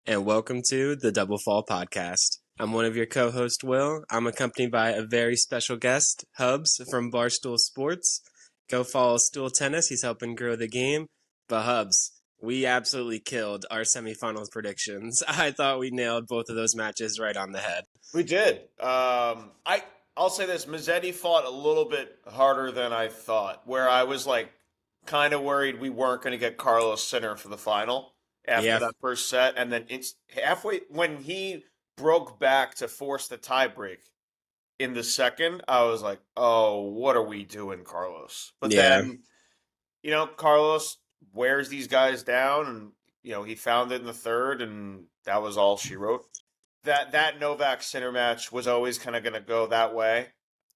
and welcome to the Double Fall Podcast. I'm one of your co-hosts, Will. I'm accompanied by a very special guest, Hubs from Barstool Sports. Go follow Stool Tennis. He's helping grow the game. But Hubs, we absolutely killed our semifinals predictions. I thought we nailed both of those matches right on the head. We did. I'll say this: Musetti fought a little bit harder than I thought. Where I was like kind of worried we weren't going to get Carlos Sinner for the final after that first set, and then it's halfway when he broke back to force the tiebreak in the second. I was like, "Oh, what are we doing, Carlos?" But then, Carlos wears these guys down, and he found it in the third, and that was all she wrote. That Novak Sinner match was always kind of going to go that way.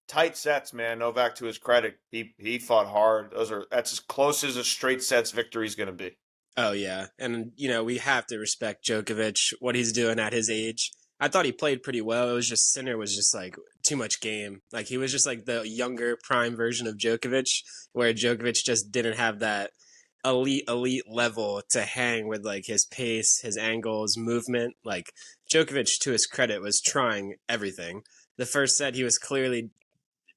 Tight sets, man. Novak, to his credit, he fought hard. That's as close as a straight sets victory is going to be. Oh yeah, and we have to respect Djokovic, what he's doing at his age. I thought he played pretty well. It was just Sinner was just like too much game. Like he was just like the younger prime version of Djokovic, where Djokovic just didn't have that elite level to hang with like his pace, his angles, movement. Like Djokovic, to his credit, was trying everything. The first set, he was clearly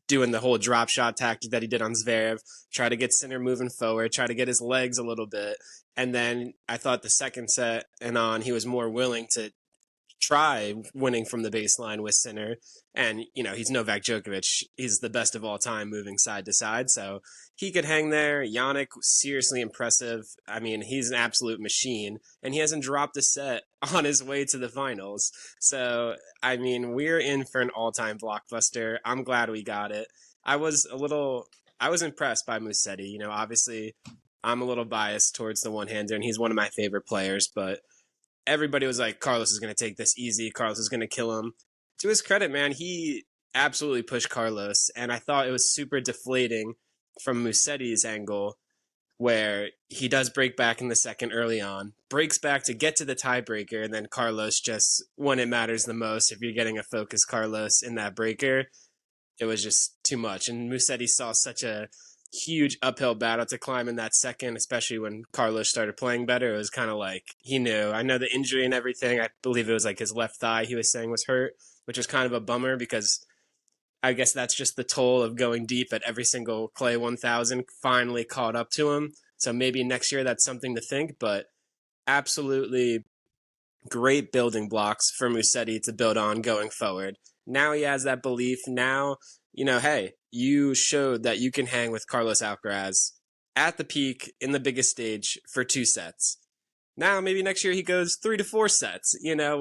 doing the whole drop shot tactic that he did on Zverev, try to get Sinner moving forward, try to get his legs a little bit. And then I thought the second set and on, he was more willing to try winning from the baseline with Sinner. And, he's Novak Djokovic. He's the best of all time moving side to side. So he could hang there. Jannik, seriously impressive. I mean, he's an absolute machine. And he hasn't dropped a set on his way to the finals. So, I mean, we're in for an all-time blockbuster. I'm glad we got it. I was impressed by Musetti. Obviously, I'm a little biased towards the one-hander, and he's one of my favorite players, but everybody was like, Carlos is going to take this easy. Carlos is going to kill him. To his credit, man, he absolutely pushed Carlos, and I thought it was super deflating from Musetti's angle, where he does break back in the second early on, breaks back to get to the tiebreaker, and then Carlos just, when it matters the most, if you're getting a focused Carlos in that breaker, it was just too much. And Musetti saw such a huge uphill battle to climb in that second, especially when Carlos started playing better. It was kind of like he knew. I know the injury and everything. I believe it was like his left thigh he was saying was hurt, which was kind of a bummer because I guess that's just the toll of going deep at every single Clay 1000 finally caught up to him. So maybe next year that's something to think, but absolutely great building blocks for Musetti to build on going forward. Now he has that belief. Now, hey, you showed that you can hang with Carlos Alcaraz at the peak in the biggest stage for 2 sets. Now, maybe next year he goes 3 to 4 sets,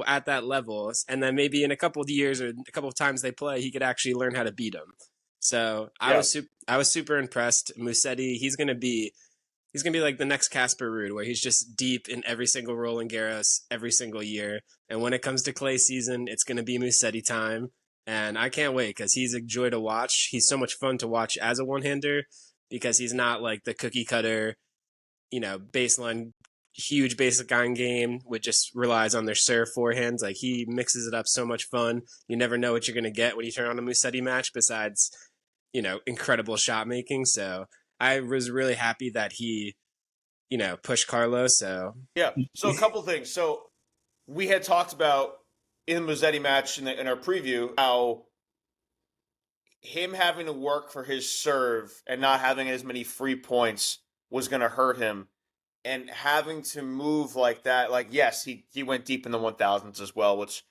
at that level. And then maybe in a couple of years or a couple of times they play, he could actually learn how to beat him. So I was super impressed. Musetti, he's going to be like the next Casper Ruud, where he's just deep in every single Roland Garros every single year. And when it comes to clay season, it's going to be Musetti time. And I can't wait because he's a joy to watch. He's so much fun to watch as a one-hander because he's not like the cookie cutter, baseline, huge basic line game which just relies on their serve forehands. Like he mixes it up so much fun. You never know what you're going to get when you turn on a Musetti match besides, incredible shot making. So I was really happy that he, pushed Carlos. So yeah. So a couple things. So we had talked about in the Musetti match in our preview how him having to work for his serve and not having as many free points was going to hurt him, and having to move like that. Like, yes, he went deep in the 1000s as well, which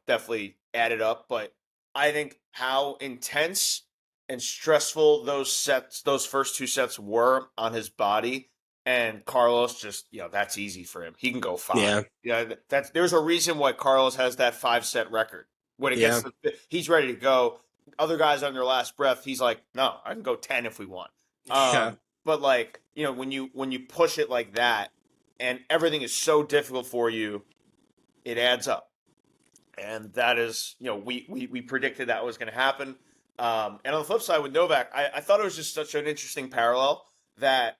definitely added up. But I think how intense and stressful those first 2 sets were on his body. And Carlos just, that's easy for him. He can go 5. Yeah. There's a reason why Carlos has that 5-set record. When it gets he's ready to go. Other guys on their last breath, he's like, no, I can go 10 if we want. But like, when you push it like that and everything is so difficult for you, it adds up. And that is, we predicted that was going to happen. And on the flip side with Novak, I thought it was just such an interesting parallel that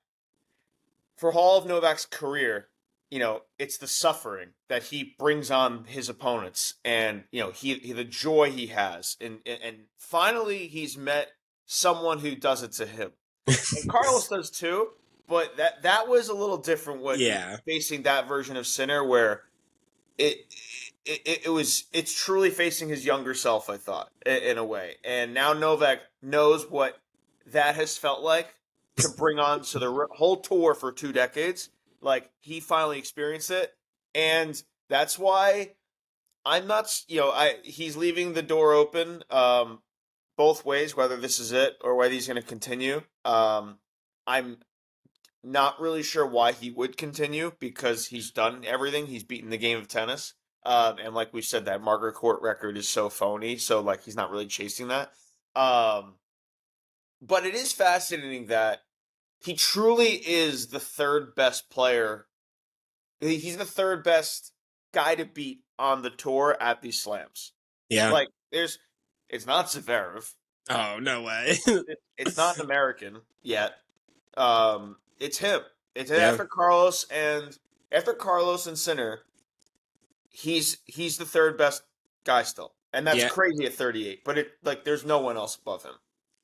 for all of Novak's career, it's the suffering that he brings on his opponents, and he the joy he has, and finally he's met someone who does it to him. And Carlos does too, but that was a little different when facing that version of Sinner, where it it's truly facing his younger self, I thought, in a way. And now Novak knows what that has felt like to bring on to the whole tour for 2 decades. Like he finally experienced it, and that's why I'm not. He's leaving the door open both ways, whether this is it or whether he's going to continue. I'm not really sure why he would continue because he's done everything. He's beaten the game of tennis. And like we said, that Margaret Court record is so phony. So like he's not really chasing that. But it is fascinating that he truly is the third best player. He's the third best guy to beat on the tour at these slams. Yeah. Like it's not Zverev. Oh, no way. It's not an American yet. It's him. It's Yeah. after Carlos and Sinner. He's the third best guy still, and that's crazy at 38. But there's no one else above him.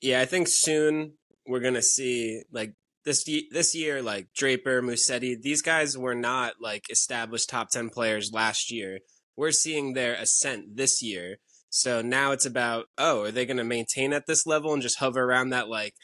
Yeah, I think soon we're gonna see like this year, like Draper, Musetti. These guys were not like established top 10 players last year. We're seeing their ascent this year. So now it's about, are they going to maintain at this level and just hover around that like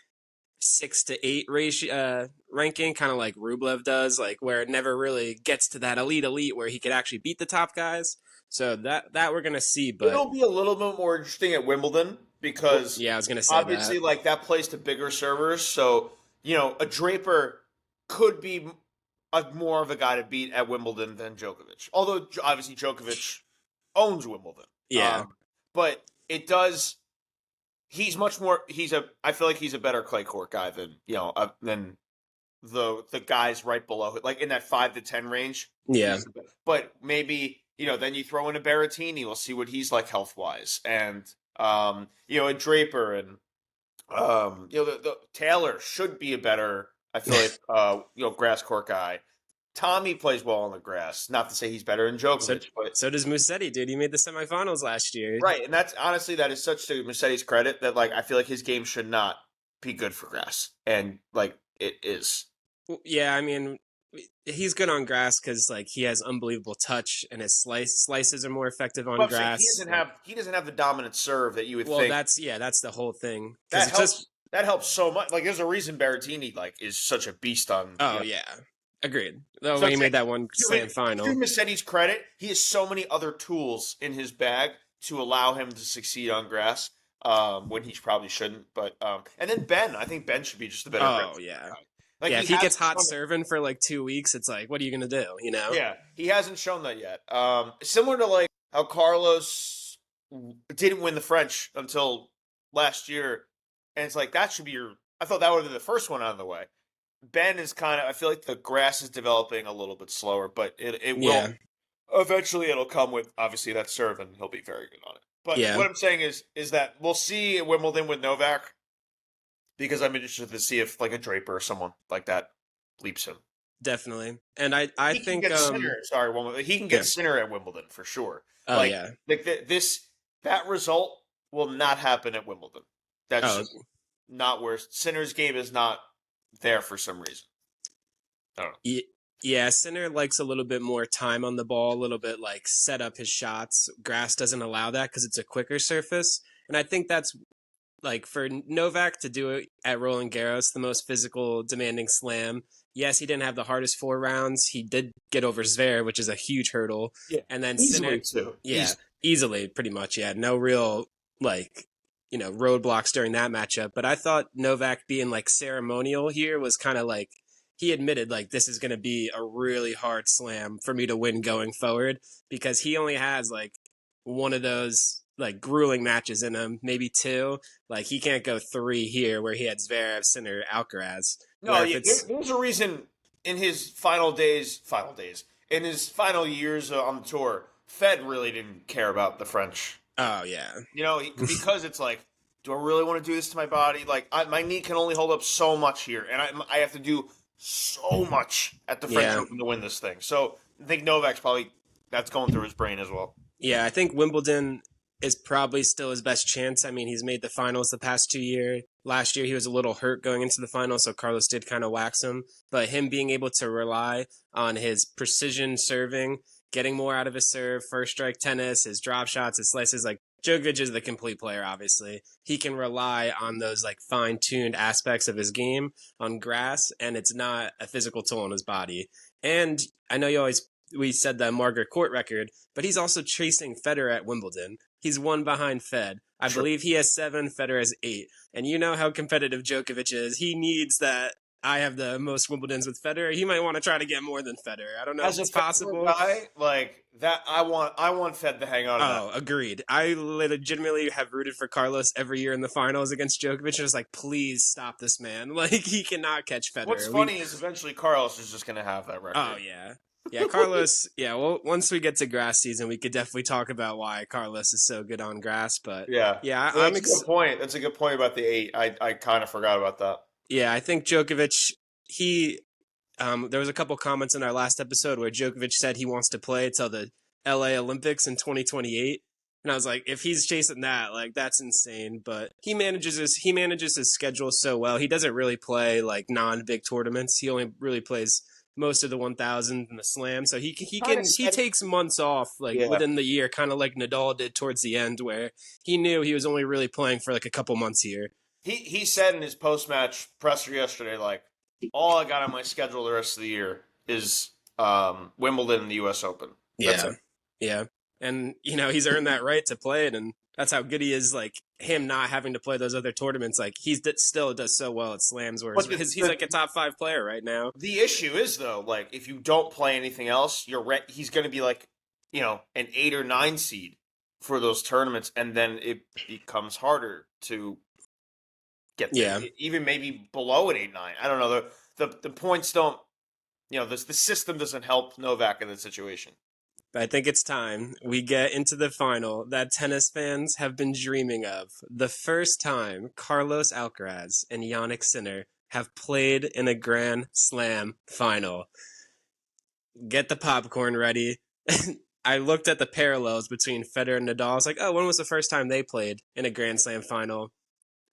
6 to 8 ratio ranking, kind of like Rublev does, like where it never really gets to that elite where he could actually beat the top guys. So that we're gonna see, but it'll be a little bit more interesting at Wimbledon because I was gonna say obviously like that plays to bigger servers. So a Draper could be more of a guy to beat at Wimbledon than Djokovic. Although obviously Djokovic owns Wimbledon. Yeah. But it does. He's much more. I feel like he's a better clay court guy than than the guys right below it, like in that 5 to 10 range. Yeah. But maybe then you throw in a Berrettini. We'll see what he's like health wise, and a Draper and the Taylor should be a better. I feel like grass court guy. Tommy plays well on the grass. Not to say he's better than Djokovic, but so does Musetti, dude. He made the semifinals last year. Right, and that is such to Musetti's credit that like I feel like his game should not be good for grass, and like it is. Yeah, I mean, he's good on grass because like he has unbelievable touch, and his slices are more effective on grass. He doesn't have the dominant serve that you would think. Well, that's the whole thing. That helps so much. Like, there's a reason Berrettini is such a beast on. Oh yeah. Agreed. Though when he made that one slam final. To Musetti's credit, he has so many other tools in his bag to allow him to succeed on grass when he probably shouldn't. But and then Ben, I think Ben should be just a better. Oh yeah. Like if he gets hot serving for like 2 weeks, it's like, what are you gonna do? Yeah, he hasn't shown that yet. Similar to like how Carlos didn't win the French until last year, and it's like that should be I thought that would have been the first one out of the way. Ben is I feel like the grass is developing a little bit slower, but it will. Eventually it'll come with, obviously, that serve, and he'll be very good on it. But what I'm saying is that we'll see at Wimbledon with Novak, because I'm interested to see if, like, a Draper or someone like that leaps him. Definitely. And I think... he can get Sinner at Wimbledon, for sure. Oh, yeah. Like, that result will not happen at Wimbledon. That's just not where Sinner's game is not there for some reason. I don't know. Yeah, Sinner likes a little bit more time on the ball, a little bit like set up his shots. Grass doesn't allow that because it's a quicker surface. And I think that's like for Novak to do it at Roland Garros, the most physical, demanding slam. Yes, he didn't have the hardest 4 rounds. He did get over Zverev, which is a huge hurdle. Yeah, and then easily Sinner too. Yeah, easily, pretty much. Yeah, no real roadblocks during that matchup. But I thought Novak being like ceremonial here was kind of like, he admitted like this is going to be a really hard slam for me to win going forward, because he only has like one of those like grueling matches in him, maybe 2. Like he can't go 3 here where he had Zverev, Sinner, Alcaraz. No, there's a reason in his final years on the tour, Fed really didn't care about the French. Oh, yeah. Because it's like, do I really want to do this to my body? Like, my knee can only hold up so much here, and I have to do so much at the French Open to win this thing. So I think Novak's that's going through his brain as well. Yeah, I think Wimbledon is probably still his best chance. I mean, he's made the finals the past 2 years. Last year, he was a little hurt going into the finals, so Carlos did kind of wax him. But him being able to rely on his precision serving getting more out of his serve, first strike tennis, his drop shots, his slices. Like Djokovic is the complete player, obviously. He can rely on those like fine-tuned aspects of his game on grass, and it's not a physical toll on his body. And I know we said the Margaret Court record, but he's also chasing Federer at Wimbledon. He's one behind Fed. I believe he has 7, Federer has 8. And you know how competitive Djokovic is. He needs that. I have the most Wimbledons with Federer. He might want to try to get more than Federer. I don't know if it's possible. Guy, like that, I want Fed to hang on. Oh, agreed. I legitimately have rooted for Carlos every year in the finals against Djokovic. And just like, please stop this man. Like, he cannot catch Federer. What's funny is eventually Carlos is just going to have that record. Oh, yeah. Yeah, Carlos, well, once we get to grass season, we could definitely talk about why Carlos is so good on grass. But yeah, so I'm a good point. That's a good point about the 8. I kind of forgot about that. Yeah, I think Djokovic, there was a couple comments in our last episode where Djokovic said he wants to play till the LA Olympics in 2028. And I was like, if he's chasing that, like, that's insane. But he manages his schedule so well. He doesn't really play like non-big tournaments. He only really plays most of the 1000 and the slam. So he takes months off within the year, kind of like Nadal did towards the end, where he knew he was only really playing for like a couple months here. He said in his post-match presser yesterday, like, all I got on my schedule the rest of the year is Wimbledon and the U.S. Open. Yeah. And, he's earned that right to play it, and that's how good he is, like, him not having to play those other tournaments. Like, he still does so well at slams, where he's like a top 5 player right now. The issue is, though, like, if you don't play anything else, he's going to be, like, an 8 or 9 seed for those tournaments, and then it becomes harder to get there, even maybe below an 8-9. I don't know. The points don't, the system doesn't help Novak in that situation. But I think it's time we get into the final that tennis fans have been dreaming of. The first time Carlos Alcaraz and Jannik Sinner have played in a Grand Slam final. Get the popcorn ready. I looked at the parallels between Federer and Nadal. I was like, oh, when was the first time they played in a Grand Slam final?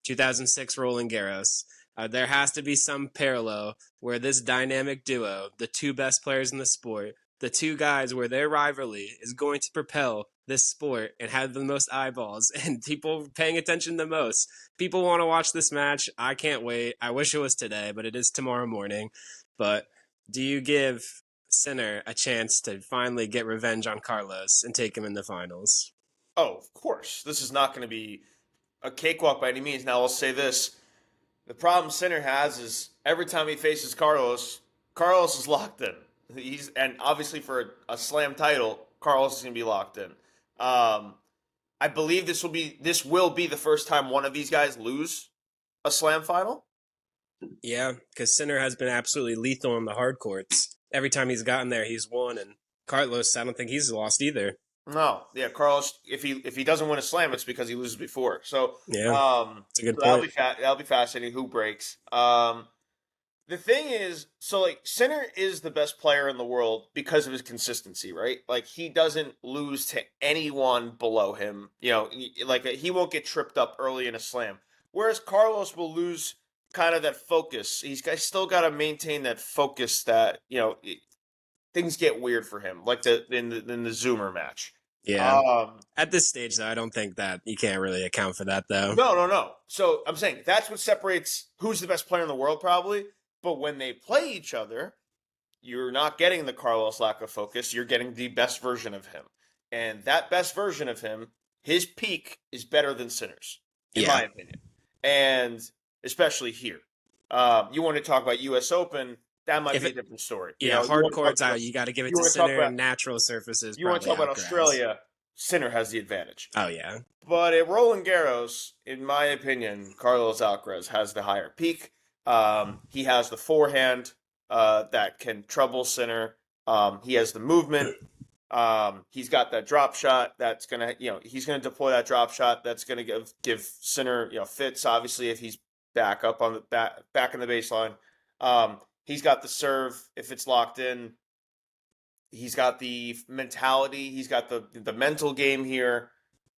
2006 Roland Garros. There has to be some parallel where this dynamic duo, the two best players in the sport, the two guys where their rivalry is going to propel this sport and have the most eyeballs and people paying attention the most. People want to watch this match. I can't wait. I wish it was today, but it is tomorrow morning. But do you give Sinner a chance to finally get revenge on Carlos and take him in the finals? Oh, of course. This is not going to be a cakewalk by any means. Now, I'll say this. The problem Sinner has is every time he faces Carlos is locked in. And obviously for a slam title, Carlos is going to be locked in. I believe this will be the first time one of these guys lose a slam final. Yeah, because Sinner has been absolutely lethal on the hard courts. Every time he's gotten there, he's won. And Carlos, I don't think he's lost either. No, yeah, Carlos. If he doesn't win a slam, it's because he loses before. So yeah, it's a good point. That'll be fascinating. Who breaks? The thing is, so like Sinner is the best player in the world because of his consistency, right? Like he doesn't lose to anyone below him. Like he won't get tripped up early in a slam. Whereas Carlos will lose kind of that focus. He's still got to maintain that focus that things get weird for him, like in the Zoomer match. Yeah. At this stage, though, I don't think that you can't really account for that, though. No. So I'm saying that's what separates who's the best player in the world, probably. But when they play each other, you're not getting the Carlos lack of focus. You're getting the best version of him. And that best version of him, his peak is better than Sinner's, in my opinion. And especially here. You want to talk about U.S. Open, that might be a different story. Yeah, hard courts out. You got to give it to Sinner, and natural surfaces. You want to talk about Australia, Sinner has the advantage. Oh, yeah. But at Roland Garros, in my opinion, Carlos Alcaraz has the higher peak. He has the forehand that can trouble Sinner. He has the movement. He's got that drop shot that's gonna, he's gonna deploy that drop shot that's gonna give Sinner, fits. Obviously, if he's back up on the back in the baseline. He's got the serve if it's locked in. He's got the mentality. He's got the mental game here.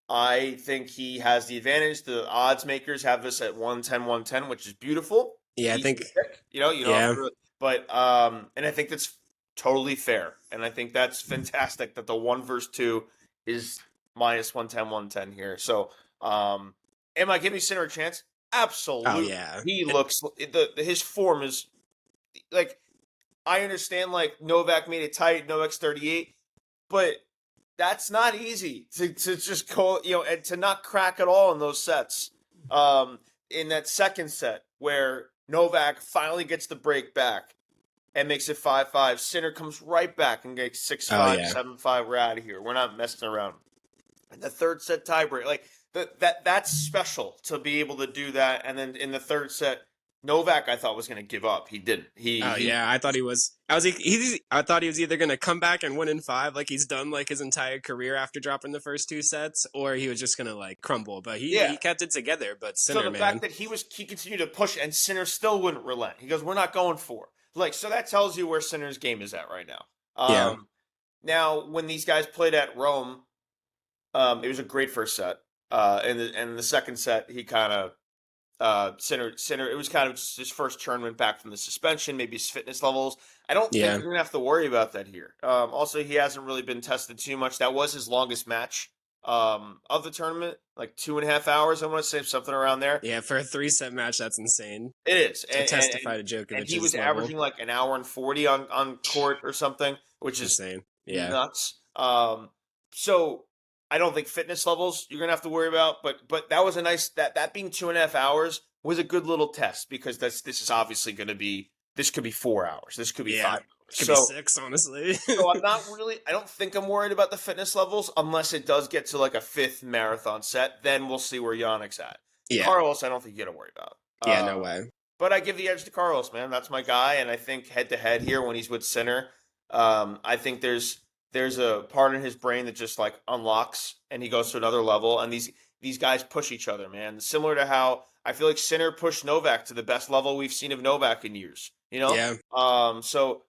I think he has the advantage. The odds makers have this at 110, which is beautiful. Yeah, I think but and I think that's totally fair. And I think that's fantastic that the 1 versus 2 is minus 110, 110 here. So, am I giving Sinner a chance? Oh Absolutely. yeah, He looks, his form is like, I understand like Novak made it tight, Novak's 38, but that's not easy to just go, and to not crack at all in those sets. In that second set where Novak finally gets the break back and makes it 5-5, Sinner comes right back and gets 6-5, yeah. 7-5. We're out of here. We're not messing around. And the third set tiebreak, like that's special to be able to do that. And then in the third set, Novak I thought was going to give up. He didn't. Oh yeah, I thought he was. I thought he was either gonna come back and win in 5, like he's done like his entire career after dropping the first 2 sets, or he was just gonna like crumble. But he kept it together. But Sinner, so the fact that he continued to push and Sinner still wouldn't relent. He goes, "We're not going for." Like, so that tells you where Sinner's game is at right now. Yeah. Now when these guys played at Rome, it was a great first set. And the second set, he kind of Sinner. It was kind of just his first tournament back from the suspension, maybe his fitness levels. I don't think we're gonna have to worry about that here. Also, he hasn't really been tested too much. That was his longest match of the tournament, like 2.5 hours. I want to say something around there. Yeah, for a 3-set match, that's insane. It is To testify to Djokovic's and he was level. averaging like an hour and 40 on court or something, which is Insane. Yeah. nuts. So I don't think fitness levels you're gonna have to worry about, but that was a nice that being 2.5 hours was a good little test because this is obviously gonna be this could be 4 hours, this could be 5 hours. Could be 6, honestly. So I'm not really. I don't think I'm worried about the fitness levels unless it does get to like a 5th marathon set. Then we'll see where Jannik's at. Yeah. Carlos, I don't think you got to worry about. Yeah, no way. But I give the edge to Carlos, man. That's my guy, and I think head to head here when he's with Sinner, I think there's a part in his brain that just like unlocks and he goes to another level. And these guys push each other, man. Similar to how I feel like Sinner pushed Novak to the best level we've seen of Novak in years. Yeah. So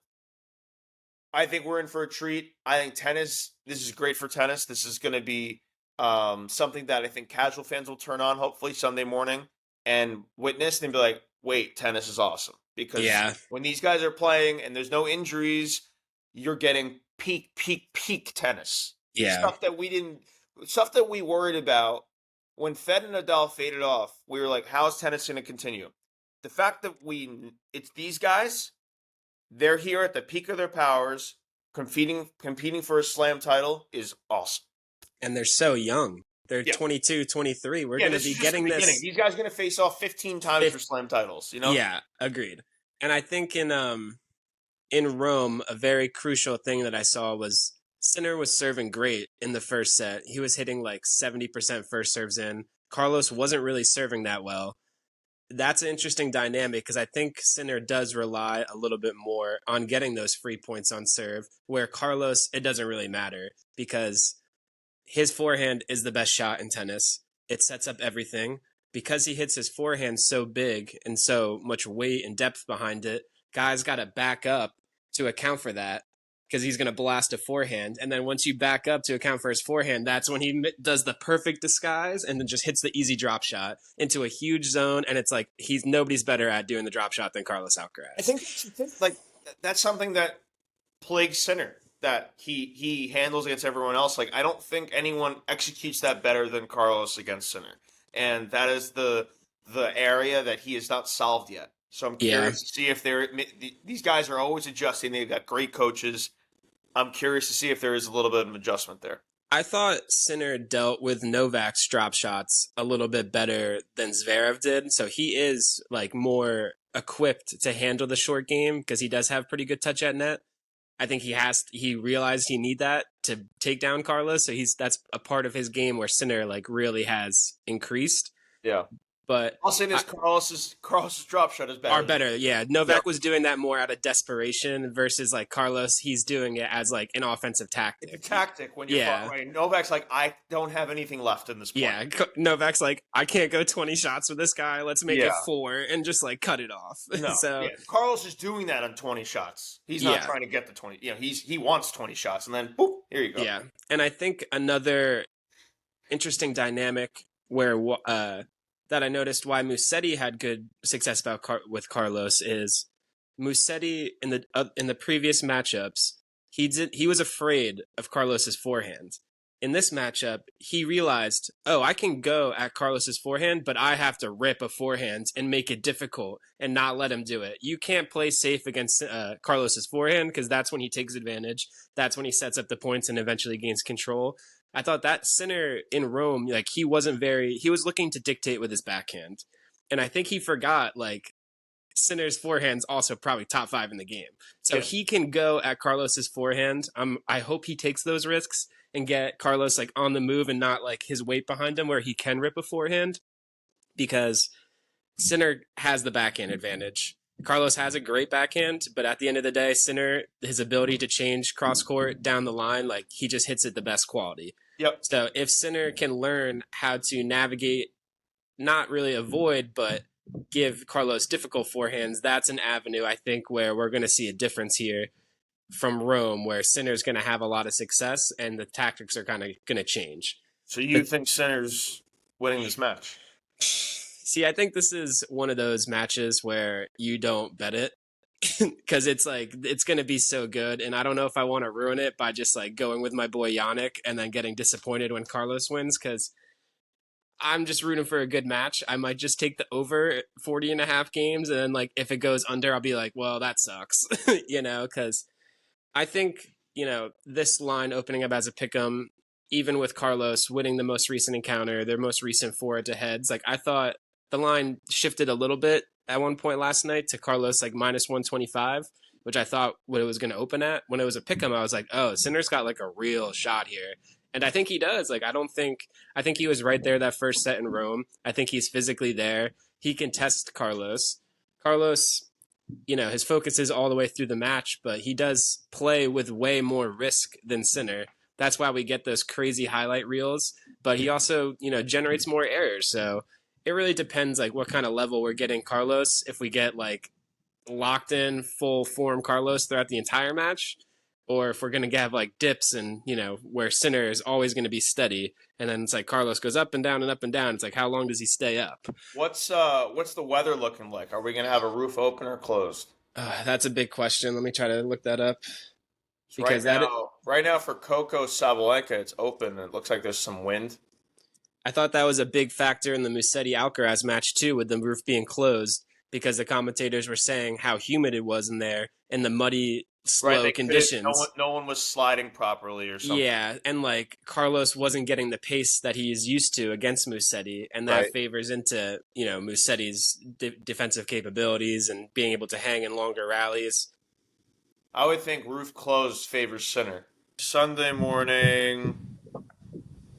I think we're in for a treat. I think tennis. This is great for tennis. This is going to be something that I think casual fans will turn on hopefully Sunday morning and witness and be like, wait, tennis is awesome. Because when these guys are playing and there's no injuries, you're getting peak tennis. Yeah. Stuff that we worried about when Fed and Nadal faded off. We were like, how's tennis going to continue? The fact that it's these guys, they're here at the peak of their powers, competing for a slam title is awesome. And they're so young. They're 22, 23. We're going to be getting this. These guys are going to face off 15 times for slam titles, Yeah, agreed. And I think in Rome, a very crucial thing that I saw was Sinner was serving great in the first set. He was hitting like 70% first serves in. Carlos wasn't really serving that well. That's an interesting dynamic because I think Sinner does rely a little bit more on getting those free points on serve, where Carlos, it doesn't really matter because his forehand is the best shot in tennis. It sets up everything. Because he hits his forehand so big and so much weight and depth behind it, guys got to back up to account for that because he's going to blast a forehand. And then once you back up to account for his forehand, that's when he does the perfect disguise and then just hits the easy drop shot into a huge zone. And it's like nobody's better at doing the drop shot than Carlos Alcaraz. I think like that's something that plagues Sinner, that he handles against everyone else. Like, I don't think anyone executes that better than Carlos against Sinner. And that is the area that he has not solved yet. So I'm curious to see if these guys are always adjusting. They've got great coaches. I'm curious to see if there is a little bit of an adjustment there. I thought Sinner dealt with Novak's drop shots a little bit better than Zverev did. So he is like more equipped to handle the short game because he does have pretty good touch at net. I think he realized he need that to take down Carlos. So that's a part of his game where Sinner like really has increased. Yeah. But I'll say this: Carlos's drop shot is better. Are better, yeah. Novak was doing that more out of desperation versus like Carlos. He's doing it as like an offensive tactic. It's a tactic when you're far away. Novak's like, I don't have anything left in this point. Yeah, Novak's like, I can't go 20 shots with this guy. Let's make it 4 and just like cut it off. No, Carlos is doing that on 20 shots. He's not trying to get the 20. He wants 20 shots, and then boop, here you go. Yeah, and I think another interesting dynamic where that I noticed why Musetti had good success with Carlos is Musetti in the previous matchups, he was afraid of Carlos's forehand. In this matchup, he realized, oh, I can go at Carlos's forehand, but I have to rip a forehand and make it difficult and not let him do it. You can't play safe against Carlos's forehand because that's when he takes advantage. That's when he sets up the points and eventually gains control. I thought that Sinner in Rome, like he was looking to dictate with his backhand. And I think he forgot, like, Sinner's forehand's also probably top 5 in the game. So he can go at Carlos's forehand. I hope he takes those risks and get Carlos like on the move and not like his weight behind him where he can rip a forehand, because Sinner has the backhand advantage. Carlos has a great backhand, but at the end of the day, Sinner, his ability to change cross court down the line, like he just hits it the best quality. Yep. So if Sinner can learn how to navigate, not really avoid, but give Carlos difficult forehands, that's an avenue I think where we're going to see a difference here from Rome, where Sinner's going to have a lot of success and the tactics are kind of going to change. So you think Sinner's winning this match? See, I think this is one of those matches where you don't bet it because it's like it's going to be so good, and I don't know if I want to ruin it by just like going with my boy Jannik and then getting disappointed when Carlos wins, because I'm just rooting for a good match. I might just take the over 40 and a half games, and then like if it goes under, I'll be like, well, that sucks, because I think, this line opening up as a pick'em, even with Carlos winning the most recent encounter, their most recent 4 to heads, like I thought the line shifted a little bit at one point last night to Carlos like minus 125, which I thought what it was going to open at. When it was a pick'em, I was like, oh, Sinner's got like a real shot here. And I think he does. Like, I think he was right there that first set in Rome. I think he's physically there. He can test Carlos. Carlos, his focus is all the way through the match, but he does play with way more risk than Sinner. That's why we get those crazy highlight reels, but he also, generates more errors. So it really depends like what kind of level we're getting Carlos. If we get like locked in full form Carlos throughout the entire match, or if we're going to have like dips and, where Sinner is always going to be steady. And then it's like Carlos goes up and down and up and down. It's like, how long does he stay up? What's the weather looking like? Are we going to have a roof open or closed? That's a big question. Let me try to look that up. Because right now for Coco Sabalenka, it's open. It looks like there's some wind. I thought that was a big factor in the Musetti Alcaraz match too, with the roof being closed, because the commentators were saying how humid it was in there and the muddy, slow conditions. No one was sliding properly or something. Yeah, and like Carlos wasn't getting the pace that he's used to against Musetti, and that favors into Musetti's defensive capabilities and being able to hang in longer rallies. I would think roof closed favors Sinner. Sunday morning.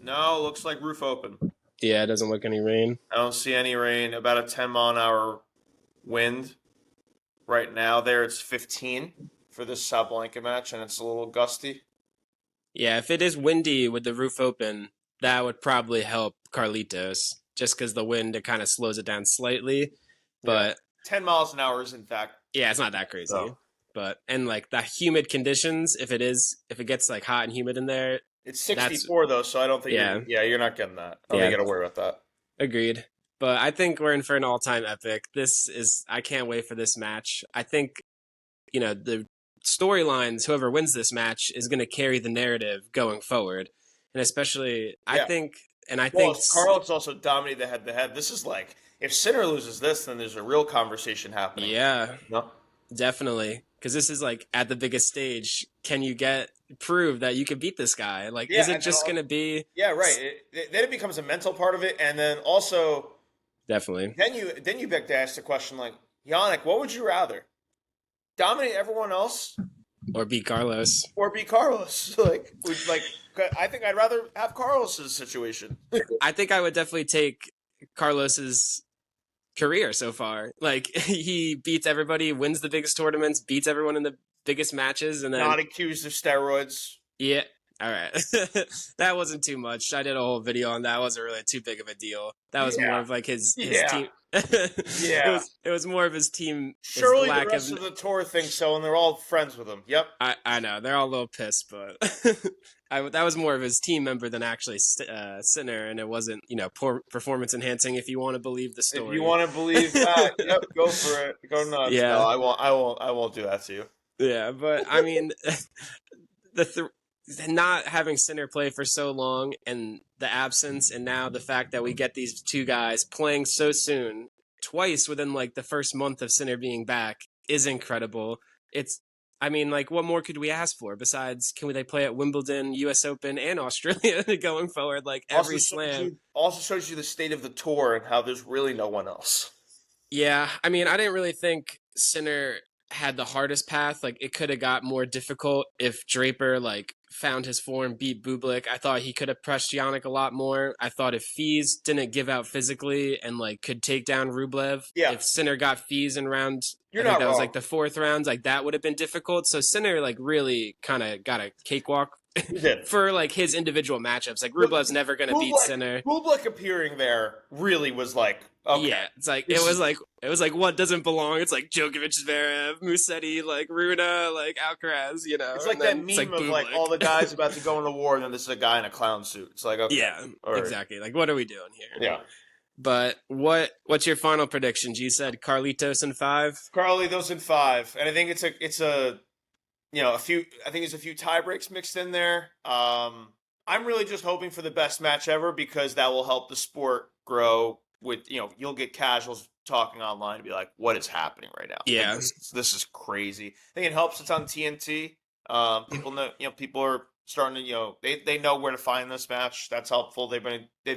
No, looks like roof open. Yeah, it doesn't look any rain. I don't see any rain. About a 10-mile-an-hour wind. Right now there it's 15 for this Sabalenka match, and it's a little gusty. Yeah, if it is windy with the roof open, that would probably help Carlitos, just because the wind, it kind of slows it down slightly. But 10 miles an hour isn't that. Yeah, it's not that crazy. No. And like the humid conditions, if it gets like hot and humid in there. It's 64 though, so I don't think you're not getting that. I don't think you got to worry about that. Agreed. But I think we're in for an all-time epic. I can't wait for this match. I think, the storylines, whoever wins this match is going to carry the narrative going forward. And especially, I think Carlos also dominated the head-to-head. This is like, if Sinner loses this, then there's a real conversation happening. Yeah. No? Definitely. Because this is like at the biggest stage. Can you prove that you can beat this guy? Like, is it just going to be? Yeah, right. Then it becomes a mental part of it, and then also, definitely. Then you beg to ask the question, like, Jannik, what would you rather? Dominate everyone else, or beat Carlos? I think I'd rather have Carlos's situation. I think I would definitely take Carlos's career so far. Like, he beats everybody, wins the biggest tournaments, beats everyone in the biggest matches, and then not accused of steroids. Yeah, All right. That wasn't too much. I did a whole video on that. It wasn't really too big of a deal. That was more Yeah, of like his yeah, team. it yeah. was more of his team, his Surely the lack of. rest of the tour thinks so, and they're all friends with him. Yep. I know they're all a little pissed, but that was more of his team member than actually Sinner, and it wasn't poor performance enhancing if you want to believe the If you story. want to believe that, yep, go for it. Go nuts. No, Yeah, I won't. I won't. I won't do that to you. yeah, but I mean, not having Sinner play for so long and the absence, and now the fact that we get these two guys playing so soon, twice within like the first month of Sinner being back, is incredible. It's, I mean, like, what more could we ask for besides they play at Wimbledon, U.S. Open, and Australia going forward? Like every slam. Also shows you the state of the tour and how there's really no one else. Yeah, I mean, I didn't really think Sinner had the hardest path. Like, it could have got more difficult if Draper like found his form, beat Bublik. I thought he could have pressed Jannik a lot more. I thought if Fees didn't give out physically and like could take down Rublev, Yeah. if Sinner got Fees in round, You're I think not that wrong. was like the fourth round, like that would have been difficult. So Sinner like really kind of got a cakewalk He did. for like his individual matchups. Like Rublev's never going to beat Sinner. Bublik appearing there really was like, okay. Yeah, it's like it was like what doesn't belong. It's like Djokovic, Zverev, Musetti, like Runa, like Alcaraz. It's like that meme of like all the guys about to go into war, and then this is a guy in a clown suit. It's like, okay, yeah, exactly. Like, what are we doing here? Yeah. But what's your final predictions? You said Carlitos in 5. Carlitos in 5, and I think it's a a few. I think there's a few tie breaks mixed in there. I'm really just hoping for the best match ever because that will help the sport grow. You'll get casuals talking online and be like, "What is happening right now?" Yeah, this is crazy. I think it helps. It's on TNT. People know. People are starting to. They know where to find this match. That's helpful. They've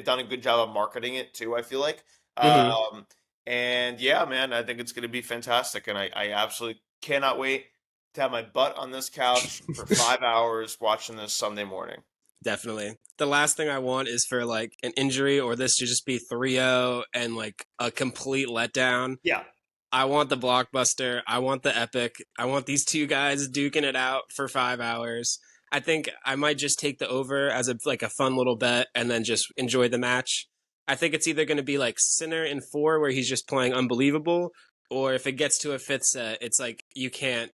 done a good job of marketing it too. I feel like. And yeah, man, I think it's going to be fantastic, and I absolutely cannot wait to have my butt on this couch for 5 hours watching this Sunday morning. Definitely. The last thing I want is for like an injury or this to just be 3-0 and like a complete letdown. Yeah. I want the blockbuster. I want the epic. I want these two guys duking it out for 5 hours. I think I might just take the over as a fun little bet and then just enjoy the match. I think it's either going to be like Sinner in 4 where he's just playing unbelievable, or if it gets to a 5th set, it's like you can't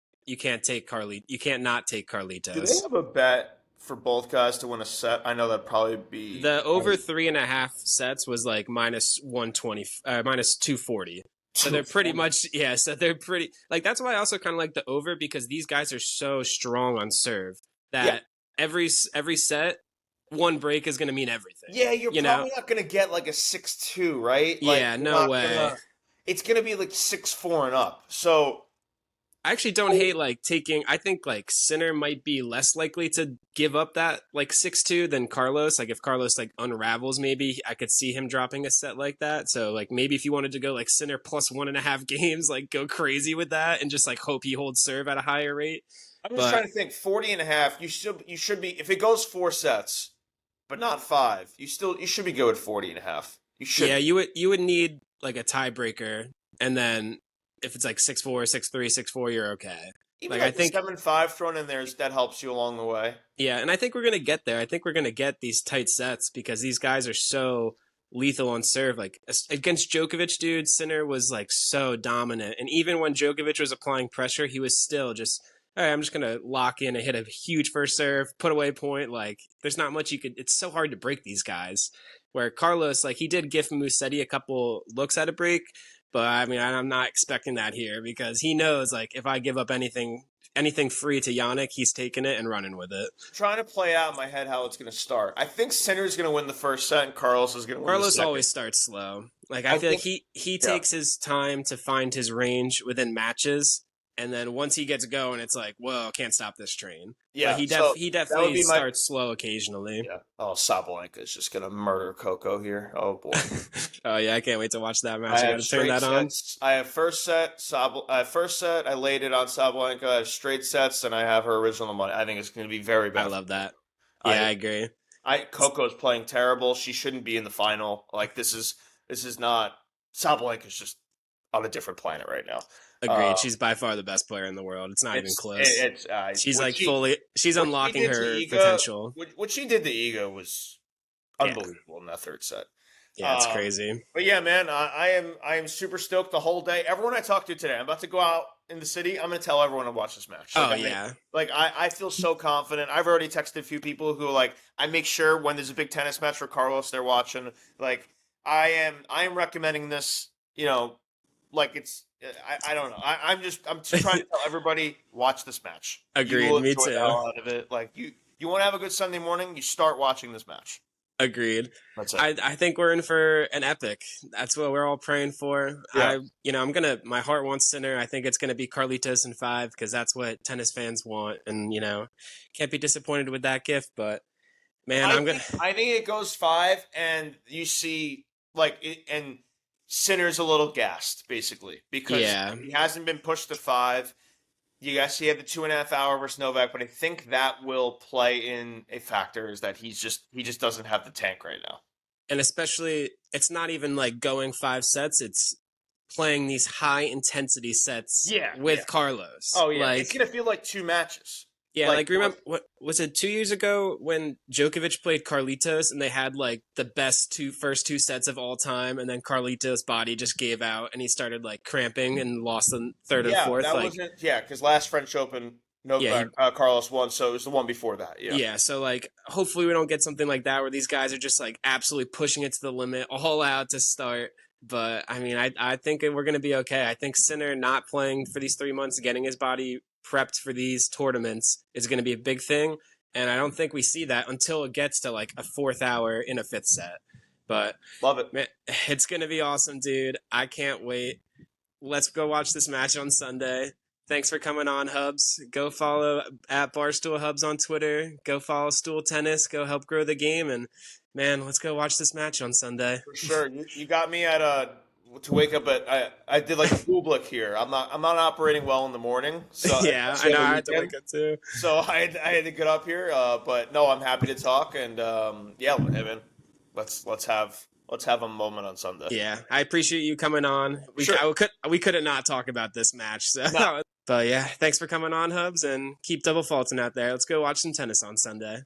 take you can't not take Carlitos. Do they have a bet for both guys to win a set? I know that'd probably be the over 3.5 sets was like minus 120, minus 240. So they're pretty much, yeah. So they're pretty like, that's why I also kind of like the over, because these guys are so strong on serve that every set, one break is going to mean everything. Yeah, you're probably not going to get like a 6-2, right? Yeah, no way. It's going to be like 6-4 and up. So I actually don't hate like taking. I think like Sinner might be less likely to give up that like 6-2 than Carlos. Like if Carlos like unravels, maybe I could see him dropping a set like that. So like maybe if you wanted to go like Sinner plus 1.5 games, like go crazy with that and just like hope he holds serve at a higher rate. I'm just trying to think. 40.5. You should be, if it goes 4 sets, but not 5. You should be good at 40.5. You should. Yeah, you would need like a tiebreaker, and then if it's like 6-4, 6-3, 6-4, you're okay. Even like I think 7-5 thrown in there, that helps you along the way. Yeah, and I think we're gonna get there. I think we're gonna get these tight sets because these guys are so lethal on serve. Like against Djokovic, dude, Sinner was like so dominant, and even when Djokovic was applying pressure, he was still just, all right, I'm just gonna lock in and hit a huge first serve, put away point. Like there's not much you could. It's so hard to break these guys. Where Carlos, like he did give Musetti a couple looks at a break. But I mean, I'm not expecting that here because he knows, like, if I give up anything free to Jannik, he's taking it and running with it. I'm trying to play out in my head how it's going to start. I think Sinner's going to win the first set and Carlos is going to win the second. Carlos always starts slow. Like, I feel like he takes his time to find his range within matches. And then once he gets going, it's like, whoa, can't stop this train. Yeah, but he definitely starts slow occasionally. Yeah. Oh, Sabalenka is just gonna murder Coco here. Oh boy. Oh yeah, I can't wait to watch that match. I gotta turn that on. I have first set. I laid it on Sabalenka. I have straight sets, and I have her original money. I think it's gonna be very bad. I love that. Yeah, I agree. Coco's playing terrible. She shouldn't be in the final. Like this is not. Sabalenka's just on a different planet right now. Agreed. She's by far the best player in the world. It's not even close. She's like she's unlocking her potential. What she did to Ego was unbelievable in that third set. Yeah, it's crazy. But yeah, man, I am super stoked the whole day. Everyone I talked to today, I'm about to go out in the city. I'm going to tell everyone to watch this match. I feel so confident. I've already texted a few people who are like, I make sure when there's a big tennis match for Carlos, they're watching. Like, I am recommending this. You know, like it's. I don't know. I'm just trying to tell everybody watch this match. Agreed. Me too. Out of it. Like you want to have a good Sunday morning, you start watching this match. Agreed. That's it. I think we're in for an epic. That's what we're all praying for. Yeah. My heart wants Sinner. I think it's gonna be Carlitos in 5 because that's what tennis fans want, and can't be disappointed with that gift. But man, I think it goes 5, and you see and Sinner's a little gassed basically because he hasn't been pushed to 5. Yes, he had the 2.5 hour versus Novak, but I think that will play in a factor is that he just doesn't have the tank right now. And especially, it's not even like going 5 sets; it's playing these high intensity sets with Carlos. Oh yeah, it's gonna feel like 2 matches. Yeah, remember what was it 2 years ago when Djokovic played Carlitos and they had like the best first two sets of all time, and then Carlitos' body just gave out and he started like cramping and lost the third and fourth. Because last French Open, Carlos won, so it was the one before that. Yeah, so like hopefully we don't get something like that where these guys are just like absolutely pushing it to the limit, all out to start. But I mean, I think we're gonna be okay. I think Sinner not playing for these 3 months, getting his body prepped for these tournaments is going to be a big thing, and I don't think we see that until it gets to like a 4th hour in a 5th set. But love it, man, it's going to be awesome, dude. I can't wait. Let's go watch this match on Sunday. Thanks for coming on, Hubs. Go follow at Barstool Hubs on Twitter. Go follow Stool Tennis. Go help grow the game, and man, let's go watch this match on Sunday. For sure. You got me at to wake up at I did like a Bublik here. I'm not operating well in the morning. So yeah, I know I had to wake up too. So I had to get up here. But no, I'm happy to talk, and hey man, let's have a moment on Sunday. Yeah, I appreciate you coming on. We couldn't not talk about this match. So. No. But yeah, thanks for coming on, Hubs, and keep double faulting out there. Let's go watch some tennis on Sunday.